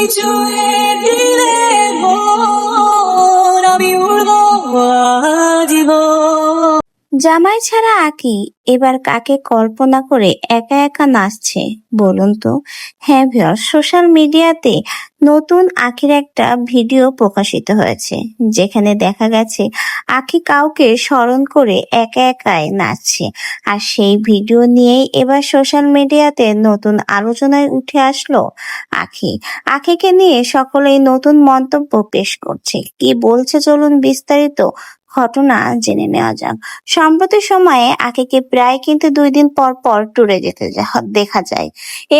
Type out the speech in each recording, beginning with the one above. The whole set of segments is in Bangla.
তুমি ছুঁয়ে দিলে মন, আমি উড়বো আজীবন। জামাই ছাড়া আঁকি এবার কাকে কল্পনা করে একা একা নাচছে বলুন তো? হ্যাঁ ভিউয়ার্স, সোশ্যাল মিডিয়াতে নতুন আঁকির একটা ভিডিও প্রকাশিত হয়েছে, যেখানে দেখা গেছে আঁকি কাউকে স্মরণ করে একা একাই নাচছে। আর সেই ভিডিও নিয়েই এবার সোশ্যাল মিডিয়াতে নতুন আলোচনায় উঠে আসলো আঁকিকে নিয়ে সকলেই নতুন মন্তব্য পেশ করছে। কি বলছে চলুন বিস্তারিত ঘটনা জেনে নেওয়া যাক। সম্প্রতি সময়ে আঁকিকে প্রায় কিন্তু 2 দিন পর পর ট্যুরে যেতে দেখা যায়।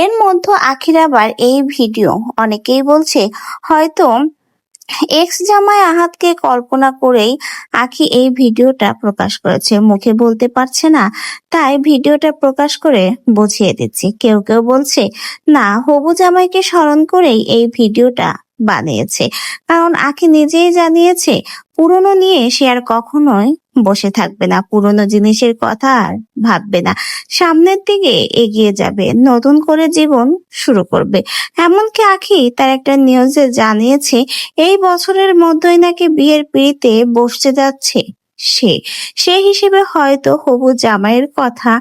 এর মধ্যে আঁখির আবার এই ভিডিও, অনেকেই বলছে হয়তো এক্স জামাই আহাদকে কল্পনা করেই আঁখি এই ভিডিওটা প্রকাশ করেছে। মুখে বলতে পারছে না, তাই ভিডিওটা প্রকাশ করে বুঝিয়ে দিচ্ছি। কেউ কেউ বলছে না, হবু জামাইকে স্মরণ করেই এই ভিডিওটা বানিয়েছে, কারণ আঁখি নিজেই জানিয়েছে পুরনো নিয়ে সে আর কখনোই বসে থাকবে না, পুরনো জিনিসের কথা আর ভাববে না, সামনের দিকে এগিয়ে যাবে, নতুন করে জীবন শুরু করবে। এমনকি আঁখি তার একটা নিউজে জানিয়েছে এই বছরের মধ্যেই নাকি বিয়ের পিঁড়িতে বসতে যাচ্ছে সে। সে হিসেবে হয়তো হবু জামাইয়ের কথা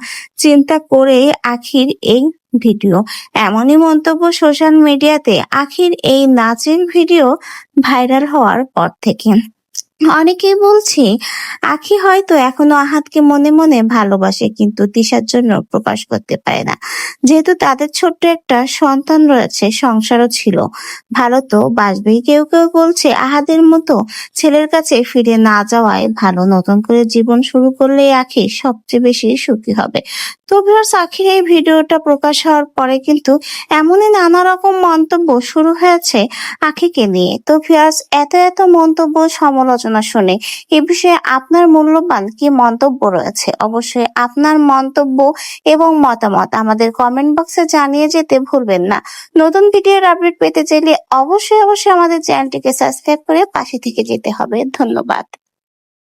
চিন্তা করে আখির এই ভিডিও। এমনই মন্তব্য সোশ্যাল মিডিয়াতে আখির এই নাচের ভিডিও ভাইরাল হওয়ার পর থেকে। অনেকেই বলছে আখি হয়তো এখনো আহাদকে মনে মনে ভালোবাসে, কিন্তু তিশার জন্য প্রকাশ করতে পারে না, যেহেতু তাদের ছোট্ট একটা সন্তান রয়েছে, সংসারও ছিল, ভালো তো বাসবেই। কেউ কেউ বলছে আহাদের মতো ছেলের কাছে ফিরে না যাওয়াই ভালো, নতুন করে জীবন শুরু করলে আখি সবচেয়ে বেশি সুখী হবে। তো ভিউয়ার্স, আখির এই ভিডিওটা প্রকাশ হওয়ার পরে কিন্তু এমনই নানা রকম মন্তব্য শুরু হয়েছে আখিকে নিয়ে। তো ভিউয়ার্স, এত মন্তব্য সমালোচনা শুনে এ বিষয়ে আপনার মূল্যবান কি মন্তব্য রয়েছে? অবশ্যই আপনার মন্তব্য এবং মতামত আমাদের কমেন্ট বক্সে জানিয়ে যেতে ভুলবেন না। নতুন ভিডিওর আপডেট পেতে চাইলে অবশ্যই আমাদের চ্যানেলটিকে সাবস্ক্রাইব করে পাশে থেকে যেতে হবে। ধন্যবাদ।